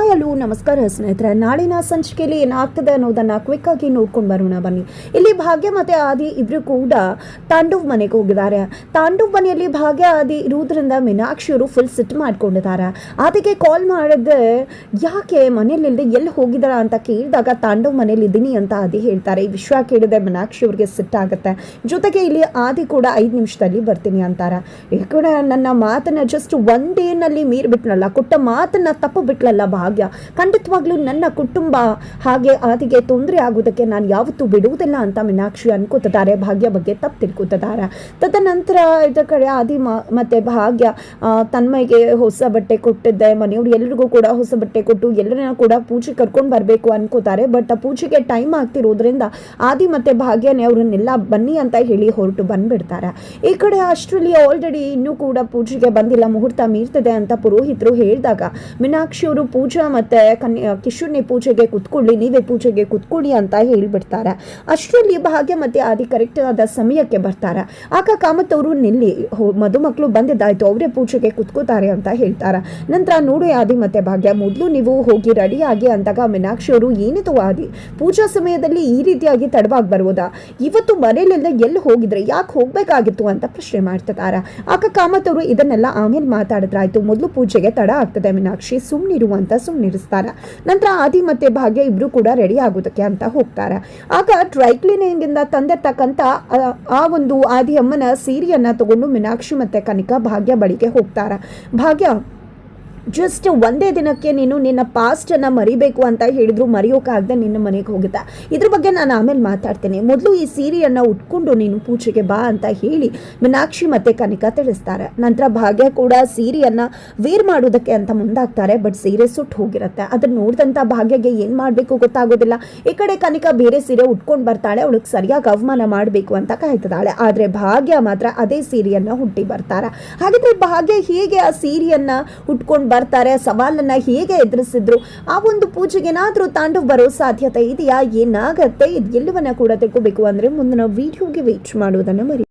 Hello ನಮಸ್ಕಾರ ಸ್ನೇಹಿತರೆ, ನಾಳಿನ ಸಂಚಿಕೆಯಲ್ಲಿ ಏನಾಗ್ತದೆ ಅನ್ನೋದನ್ನ ಕ್ವಿಕ್ ಆಗಿ ನೋಡ್ಕೊಂಡು ಬರೋಣ ಬನ್ನಿ. ಇಲ್ಲಿ ಭಾಗ್ಯ ಮತ್ತೆ ಆದಿ ಇಬ್ರು ಕೂಡ ತಾಂಡವ್ ಮನೆಗೆ ಹೋಗಿದ್ದಾರೆ. ತಾಂಡವ್ ಮನೆಯಲ್ಲಿ ಭಾಗ್ಯ ಆದಿ ಇರುವುದರಿಂದ ಮೀನಾಕ್ಷಿಯವರು ಫುಲ್ ಸಿಟ್ ಮಾಡ್ಕೊಂಡಿದ್ದಾರೆ. ಆದಿಗೆ ಕಾಲ್ ಮಾಡಿದ್ರೆ ಯಾಕೆ ಮನೇಲಿಲ್ಲದೆ ಎಲ್ಲಿ ಹೋಗಿದಾರ ಅಂತ ಕೇಳಿದಾಗ ತಾಂಡವ್ ಮನೇಲಿ ಇದ್ದೀನಿ ಅಂತ ಆದಿ ಹೇಳ್ತಾರೆ. ಈ ವಿಷಯ ಕೇಳಿದ್ರೆ ಮೀನಾಕ್ಷಿ ಅವ್ರಿಗೆ ಸಿಟ್ ಆಗುತ್ತೆ. ಜೊತೆಗೆ ಇಲ್ಲಿ ಆದಿ ಕೂಡ 5 ನಿಮಿಷದಲ್ಲಿ ಬರ್ತೀನಿ ಅಂತಾರೆ. ಈ ಕಡೆ ನನ್ನ ಮಾತನ್ನ ಜಸ್ಟ್ ಒನ್ ಡೇನಲ್ಲಿ ಮೀರಿ ಬಿಟ್ನಲ್ಲ, ಕೊಟ್ಟ ಮಾತನ್ನ ತಪ್ಪು ಬಿಟ್ಲಲ್ಲ ಭಾಗ್ಯ, ಖಂಡಿತವಾಗ್ಲೂ ನನ್ನ ಕುಟುಂಬ ಹಾಗೆ ಆದಿಗೆ ತೊಂದರೆ ಆಗೋದಕ್ಕೆ ನಾನು ಯಾವತ್ತೂ ಬಿಡುವುದಿಲ್ಲ ಅಂತ ಮೀನಾಕ್ಷಿ ಅನ್ಕೋತಿದ್ದಾರೆ. ಭಾಗ್ಯ ಬಗ್ಗೆ ತಪ್ಪು ತಿಳ್ಕೊತಿದ್ದಾರೆ. ತದನಂತರ ಇದ ಕಡೆ ಆದಿ ಮತ್ತೆ ಭಾಗ್ಯ ತನ್ಮಯ್ಗೆ ಹೊಸ ಬಟ್ಟೆ ಕೊಟ್ಟಿದ್ದೆ, ಮನೆಯವ್ರು ಎಲ್ರಿಗೂ ಕೂಡ ಹೊಸ ಬಟ್ಟೆ ಕೊಟ್ಟು ಎಲ್ಲರನ್ನ ಕೂಡ ಪೂಜೆ ಕರ್ಕೊಂಡು ಬರಬೇಕು ಅನ್ಕೋತಾರೆ. ಬಟ್ ಆ ಪೂಜೆಗೆ ಟೈಮ್ ಆಗ್ತಿರೋದ್ರಿಂದ ಆದಿ ಮತ್ತೆ ಭಾಗ್ಯನೇ ಅವ್ರನ್ನೆಲ್ಲ ಬನ್ನಿ ಅಂತ ಹೇಳಿ ಹೊರಟು ಬಂದ್ಬಿಡ್ತಾರೆ. ಈ ಕಡೆ ಅಷ್ಟರಲ್ಲಿ ಆಲ್ರೆಡಿ ಇನ್ನೂ ಕೂಡ ಪೂಜೆಗೆ ಬಂದಿಲ್ಲ, ಮುಹೂರ್ತ ಮೀರ್ತದೆ ಅಂತ ಪುರೋಹಿತರು ಹೇಳಿದಾಗ ಮೀನಾಕ್ಷಿ ಅವರು ಪೂಜಾ ಮತ್ತೆ ಕಿಶುರ್ನಿ ಪೂಜೆಗೆ ಕುತ್ಕೊಳ್ಳಿ, ನೀವೇ ಪೂಜೆಗೆ ಕುತ್ಕೊಳ್ಳಿ ಅಂತ ಹೇಳ್ಬಿಡ್ತಾರೆ. ಅಷ್ಟರಲ್ಲಿ ಭಾಗ್ಯ ಮತ್ತೆ ಆದಿ ಕರೆಕ್ಟ್ ಆದ ಸಮಯಕ್ಕೆ ಬರ್ತಾರೆ. ಆಗ ಕಾಮತ್ ಅವರು ನಿಲ್ಲಿ, ಮದುಮಕ್ಕಳು ಬಂದಿದ್ದಾಯ್ತು, ಅವರೇ ಪೂಜೆಗೆ ಕುತ್ಕೋತಾರೆ ಅಂತ ಹೇಳ್ತಾರೆ. ನಂತರ ನೋಡಿ ಆದಿ ಮತ್ತೆ ಭಾಗ್ಯ, ಮೊದಲು ನೀವು ಹೋಗಿ ರೆಡಿ ಆಗಿ ಅಂದಾಗ ಮೀನಾಕ್ಷಿ ಅವರು ಏನಿದು ಆದಿ, ಪೂಜಾ ಸಮಯದಲ್ಲಿ ಈ ರೀತಿಯಾಗಿ ತಡವಾಗಿ ಬರುವುದಾ, ಇವತ್ತು ಮನೆಯಲ್ಲೆಲ್ಲ ಎಲ್ಲಿ ಹೋಗಿದ್ರೆ, ಯಾಕೆ ಹೋಗ್ಬೇಕಾಗಿತ್ತು ಅಂತ ಪ್ರಶ್ನೆ ಮಾಡ್ತಿದ್ದಾರೆ. ಆಗ ಕಾಮತ್ ಅವರು ಇದನ್ನೆಲ್ಲ ಆಮೇಲೆ ಮಾತಾಡಿದ್ರಾಯ್ತು, ಮೊದಲು ಪೂಜೆಗೆ ತಡ ಆಗ್ತದೆ ಮೀನಾಕ್ಷಿ, ಸುಮ್ಮನಿರು ಅಂತ ಸುಮ್ಮನಿರಿಸ್ತಾರೆ. ನಂತರ ಆದಿ ಮತ್ತೆ ಭಾಗ್ಯ ಇಬ್ರು ಕೂಡ ರೆಡಿ ಆಗೋದಕ್ಕೆ ಅಂತ ಹೋಗ್ತಾರೆ. ಆಗ ಡ್ರೈ ಕ್ಲೀನಿಂಗ್ ಇಂದ ತಂದಿರ್ತಕ್ಕಂಥ ಆ ಒಂದು ಆದಿ ಅಮ್ಮನ ಸೀರೆಯನ್ನ ತಗೊಂಡು ಮೀನಾಕ್ಷಿ ಮತ್ತೆ ಕನಿಕಾ ಭಾಗ್ಯ ಬಳಿಗೆ ಹೋಗ್ತಾರೆ. ಭಾಗ್ಯ ಜಸ್ಟ್ ಒಂದೇ ದಿನಕ್ಕೆ ನೀನು ನಿನ್ನ ಪಾಸ್ಟನ್ನು ಮರಿಬೇಕು ಅಂತ ಹೇಳಿದ್ರು, ಮರೆಯೋಕ್ಕಾಗದೆ ನಿನ್ನ ಮನೆಗೆ ಹೋಗುತ್ತೆ. ಇದ್ರ ಬಗ್ಗೆ ನಾನು ಆಮೇಲೆ ಮಾತಾಡ್ತೇನೆ, ಮೊದಲು ಈ ಸೀರೆಯನ್ನು ಉಟ್ಕೊಂಡು ನೀನು ಪೂಜೆಗೆ ಬಾ ಅಂತ ಹೇಳಿ ಮೀನಾಕ್ಷಿ ಮತ್ತೆ ಕನಿಕಾ ತಿಳಿಸ್ತಾರೆ. ನಂತರ ಭಾಗ್ಯ ಕೂಡ ಸೀರೆಯನ್ನು ವೇರ್ ಮಾಡೋದಕ್ಕೆ ಅಂತ ಮುಂದಾಗ್ತಾರೆ. ಬಟ್ ಸೀರೆ ಸುಟ್ಟು ಹೋಗಿರುತ್ತೆ. ಅದನ್ನ ನೋಡಿದಂಥ ಭಾಗ್ಯಗೆ ಏನು ಮಾಡಬೇಕು ಗೊತ್ತಾಗೋದಿಲ್ಲ. ಈ ಕಡೆ ಕನಿಕಾ ಬೇರೆ ಸೀರೆ ಉಟ್ಕೊಂಡು ಬರ್ತಾಳೆ, ಅವಳಿಗೆ ಸರಿಯಾಗಿ ಅವಮಾನ ಮಾಡಬೇಕು ಅಂತ ಕಾಯ್ತಿದ್ದಾಳೆ. ಆದರೆ ಭಾಗ್ಯ ಮಾತ್ರ ಅದೇ ಸೀರೆಯನ್ನು ಹುಟ್ಟಿ ಬರ್ತಾರೆ. ಹಾಗಿದ್ರೆ ಭಾಗ್ಯ ಹೇಗೆ ಆ ಸೀರೆಯನ್ನು ಉಟ್ಕೊಂಡು ಬರ್ತಾರೆ, ಸವಾಲನ್ನ ಹೇಗೆ ಎದುರಿಸಿದ್ರು, ಆ ಒಂದು ಪೂಜೆಗೆ ಏನಾದ್ರೂ ತಾಂಡವ್ ಬರೋ ಸಾಧ್ಯತೆ ಇದೆಯಾ, ಏನಾಗತ್ತೆ, ಇದು ಎಲ್ಲವನ್ನ ಕೂಡ ತಿಳ್ಕೋಬೇಕು ಅಂದ್ರೆ ಮುಂದಿನ ವಿಡಿಯೋಗೆ ವೇಟ್ ಮಾಡೋದನ್ನ ಮರಿ.